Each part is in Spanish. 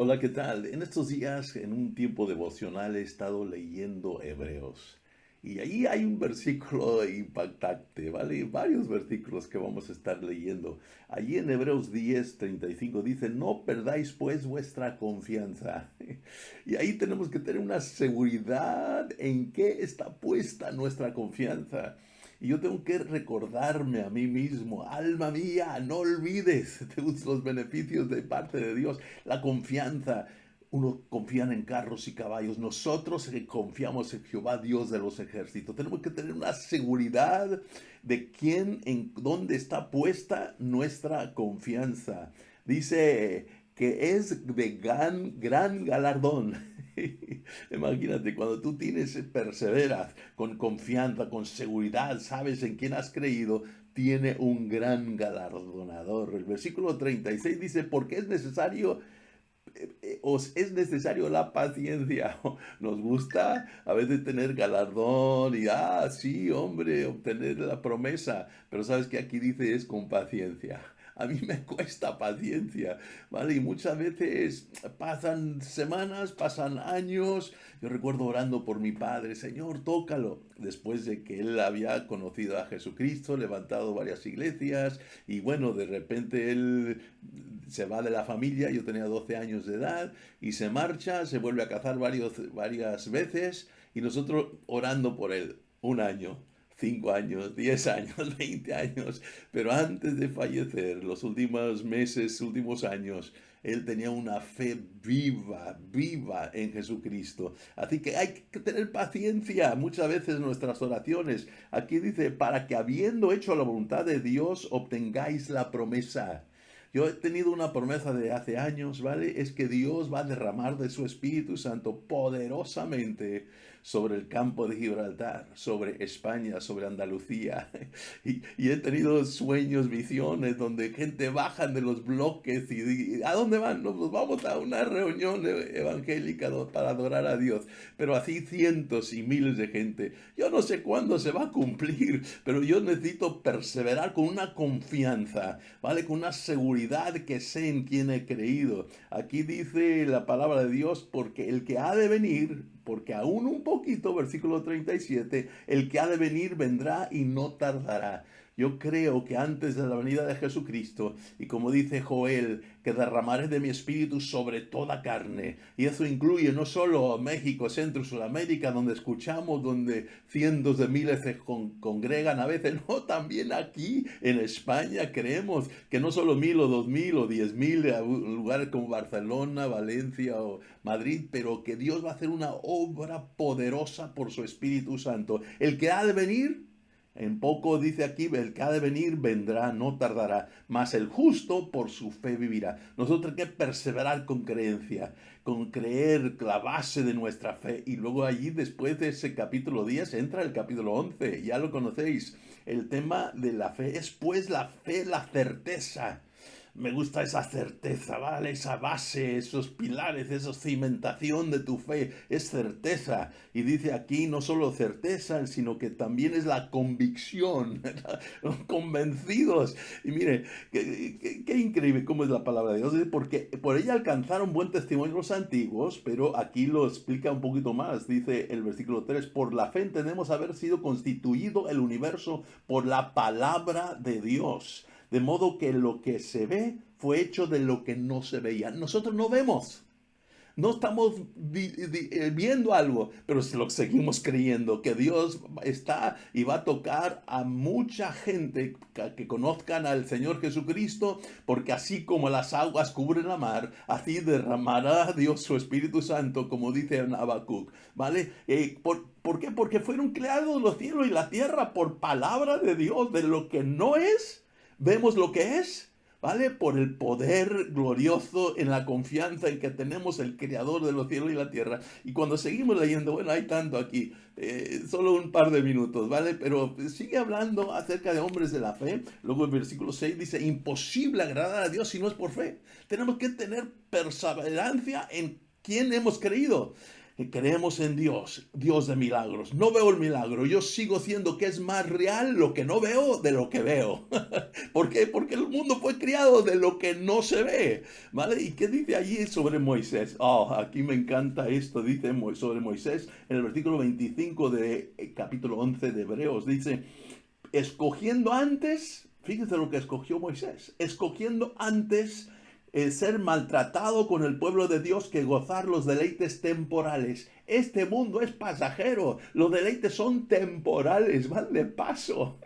Hola, ¿qué tal? En estos días, en un tiempo devocional, he estado leyendo Hebreos. Y ahí hay un versículo impactante, ¿vale? Varios versículos que vamos a estar leyendo. Allí en Hebreos 10:35 dice, no perdáis pues vuestra confianza. Y ahí tenemos que tener una seguridad en qué está puesta nuestra confianza. Y yo tengo que recordarme a mí mismo, alma mía, no olvides los beneficios de parte de Dios, la confianza. Uno confía en carros y caballos, nosotros confiamos en Jehová, Dios de los ejércitos. Tenemos que tener una seguridad de quién, en dónde está puesta nuestra confianza. Dice que es de gran galardón. Imagínate, cuando tú tienes, perseveras con confianza, con seguridad, sabes en quién has creído, tiene un gran galardonador. El versículo 36 dice, porque es necesario, os es necesario la paciencia. Nos gusta a veces tener galardón y, sí, hombre, obtener la promesa, pero sabes que aquí dice es con paciencia. A mí me cuesta paciencia, ¿vale? Y muchas veces pasan semanas, pasan años. Yo recuerdo orando por mi padre, Señor, tócalo. Después de que él había conocido a Jesucristo, levantado varias iglesias, y bueno, de repente él se va de la familia, yo tenía 12 años de edad, y se marcha, se vuelve a casar varias veces, y nosotros orando por él, un año, 5 años, 10 años, 20 años, pero antes de fallecer, los últimos meses, últimos años, él tenía una fe viva, viva en Jesucristo. Así que hay que tener paciencia muchas veces en nuestras oraciones. Aquí dice, para que habiendo hecho la voluntad de Dios, obtengáis la promesa. Yo he tenido una promesa de hace años, ¿vale? Es que Dios va a derramar de su Espíritu Santo poderosamente sobre el campo de Gibraltar, sobre España, sobre Andalucía. Y he tenido sueños, visiones, donde gente baja de los bloques y ¿a dónde van? No, pues vamos a una reunión evangélica para adorar a Dios. Pero así cientos y miles de gente. Yo no sé cuándo se va a cumplir, pero yo necesito perseverar con una confianza, ¿vale? Con una seguridad que sé en quién he creído. Aquí dice la palabra de Dios, porque el que ha de venir, porque aún un poquito, versículo 37, el que ha de venir vendrá y no tardará. Yo creo que antes de la venida de Jesucristo, y como dice Joel, que derramaré de mi espíritu sobre toda carne. Y eso incluye no solo México, Centro, Sudamérica, donde escuchamos, donde cientos de miles se congregan a veces, no, también aquí en España creemos que no solo 1,000 o 2,000 o 10,000 lugares como Barcelona, Valencia o Madrid, pero que Dios va a hacer una obra poderosa por su Espíritu Santo. El que ha de venir, en poco dice aquí, el que ha de venir vendrá, no tardará, mas el justo por su fe vivirá. Nosotros hay que perseverar con creencia, con creer la base de nuestra fe. Y luego allí, después de ese capítulo 10, entra el capítulo 11, ya lo conocéis. El tema de la fe es pues la fe, la certeza. Me gusta esa certeza, ¿vale? Esa base, esos pilares, esa cimentación de tu fe, es certeza. Y dice aquí no solo certeza, sino que también es la convicción, convencidos. Y mire, qué increíble cómo es la palabra de Dios, porque por ella alcanzaron buen testimonio los antiguos, pero aquí lo explica un poquito más. Dice el versículo 3, por la fe entendemos haber sido constituido el universo por la palabra de Dios. De modo que lo que se ve fue hecho de lo que no se veía. Nosotros no vemos, no estamos viendo algo, pero lo seguimos creyendo que Dios está y va a tocar a mucha gente que conozcan al Señor Jesucristo, porque así como las aguas cubren la mar, así derramará Dios su Espíritu Santo, como dice en Habacuc, ¿vale? ¿Por qué? Porque fueron creados los cielos y la tierra por palabra de Dios, de lo que no es, vemos lo que es. ¿Vale? Por el poder glorioso en la confianza en que tenemos el Creador de los cielos y la tierra. Y cuando seguimos leyendo, bueno, hay tanto aquí, solo un par de minutos, ¿vale? Pero sigue hablando acerca de hombres de la fe. Luego el versículo 6 dice, imposible agradar a Dios si no es por fe. Tenemos que tener perseverancia en quién hemos creído. Creemos en Dios, Dios de milagros. No veo el milagro, yo sigo siendo que es más real lo que no veo de lo que veo. ¿Por qué? Porque el mundo fue criado de lo que no se ve, ¿vale? ¿Y qué dice allí sobre Moisés? Oh, aquí me encanta esto, dice sobre Moisés en el versículo 25 de capítulo 11 de Hebreos, dice, escogiendo antes, fíjense lo que escogió Moisés, escogiendo antes ser maltratado con el pueblo de Dios que gozar los deleites temporales. Este mundo es pasajero, los deleites son temporales, van de paso.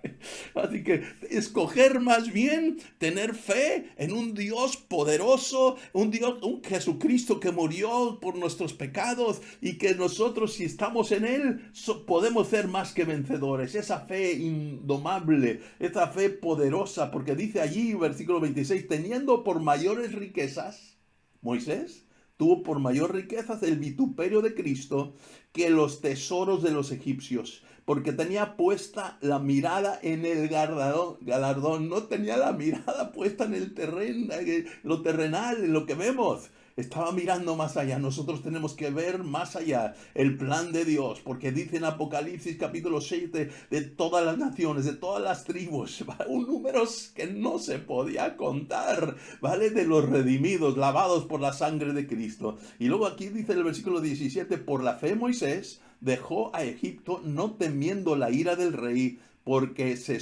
Así que escoger más bien tener fe en un Dios poderoso, un Dios, un Jesucristo que murió por nuestros pecados y que nosotros si estamos en Él podemos ser más que vencedores. Esa fe indomable, esa fe poderosa, porque dice allí, versículo 26, teniendo por mayores riquezas, Moisés tuvo por mayor riquezas el vituperio de Cristo que los tesoros de los egipcios, porque tenía puesta la mirada en el galardón, no tenía la mirada puesta en el terreno, en lo terrenal, en lo que vemos. Estaba mirando más allá. Nosotros tenemos que ver más allá el plan de Dios, porque dice en Apocalipsis capítulo 6 de todas las naciones, de todas las tribus, un número que no se podía contar, ¿vale? De los redimidos, lavados por la sangre de Cristo. Y luego aquí dice en el versículo 17, por la fe Moisés dejó a Egipto no temiendo la ira del rey, porque se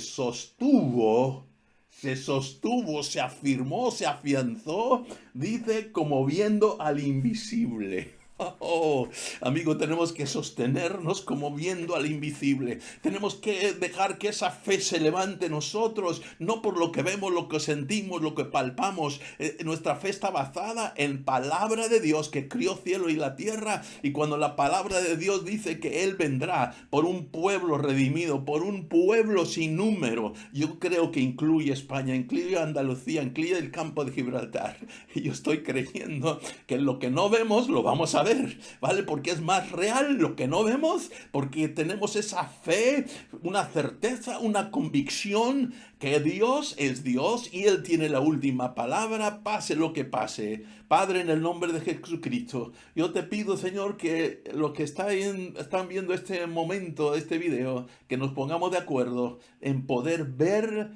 afirmó, se afianzó, dice, como viendo al invisible. Oh, amigo, tenemos que sostenernos como viendo al invisible. Tenemos que dejar que esa fe se levante en nosotros, no por lo que vemos, lo que sentimos, lo que palpamos. Nuestra fe está basada en palabra de Dios que crió cielo y la tierra. Y cuando la palabra de Dios dice que Él vendrá por un pueblo redimido, por un pueblo sin número, yo creo que incluye España, incluye Andalucía, incluye el campo de Gibraltar. Y yo estoy creyendo que lo que no vemos lo vamos a ver. ¿Vale? Porque es más real lo que no vemos, porque tenemos esa fe, una certeza, una convicción que Dios es Dios y Él tiene la última palabra, pase lo que pase. Padre, en el nombre de Jesucristo, yo te pido, Señor, que los que están viendo este momento, este video, que nos pongamos de acuerdo en poder ver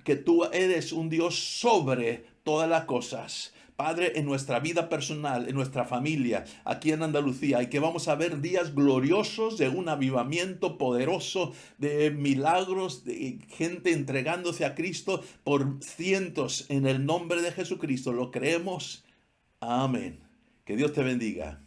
que tú eres un Dios sobre todas las cosas. Padre, en nuestra vida personal, en nuestra familia, aquí en Andalucía, y que vamos a ver días gloriosos de un avivamiento poderoso, de milagros, de gente entregándose a Cristo por cientos en el nombre de Jesucristo. Lo creemos. Amén. Que Dios te bendiga.